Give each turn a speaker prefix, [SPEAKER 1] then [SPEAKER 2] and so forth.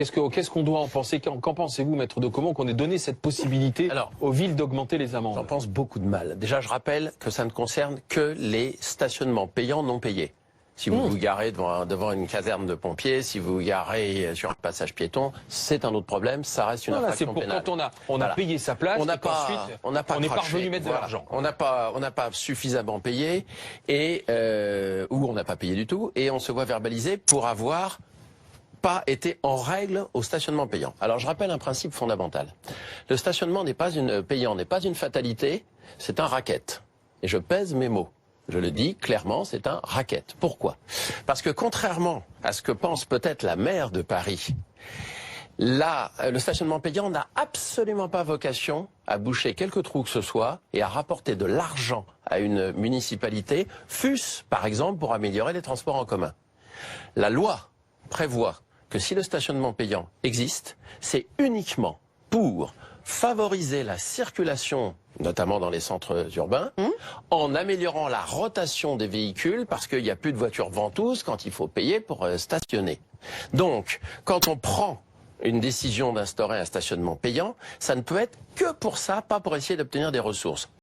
[SPEAKER 1] Qu'est-ce qu'on doit en penser? Qu'en pensez-vous, maître de Caumont, qu'on ait donné cette possibilité aux villes d'augmenter les amendes?
[SPEAKER 2] J'en pense beaucoup de mal. Déjà, je rappelle que ça ne concerne que les stationnements payants non payés. Si vous vous garez devant une caserne de pompiers, si vous vous garez sur un passage piéton, c'est un autre problème, ça reste une infraction pénale.
[SPEAKER 1] C'est pour quand on a payé sa place,
[SPEAKER 2] on n'est pas
[SPEAKER 1] parvenu mettre de l'argent.
[SPEAKER 2] On n'a pas suffisamment payé, ou on n'a pas payé du tout, et on se voit verbaliser pour avoir pas été en règle au stationnement payant. Alors je rappelle un principe fondamental. Le stationnement payant n'est pas une fatalité, c'est un racket. Et je pèse mes mots. Je le dis clairement, c'est un racket. Pourquoi? Parce que contrairement à ce que pense peut-être la maire de Paris, le stationnement payant n'a absolument pas vocation à boucher quelques trous que ce soit et à rapporter de l'argent à une municipalité, fût-ce par exemple pour améliorer les transports en commun. La loi prévoit que si le stationnement payant existe, c'est uniquement pour favoriser la circulation, notamment dans les centres urbains, en améliorant la rotation des véhicules, parce qu'il n'y a plus de voitures ventouses quand il faut payer pour stationner. Donc, quand on prend une décision d'instaurer un stationnement payant, ça ne peut être que pour ça, pas pour essayer d'obtenir des ressources.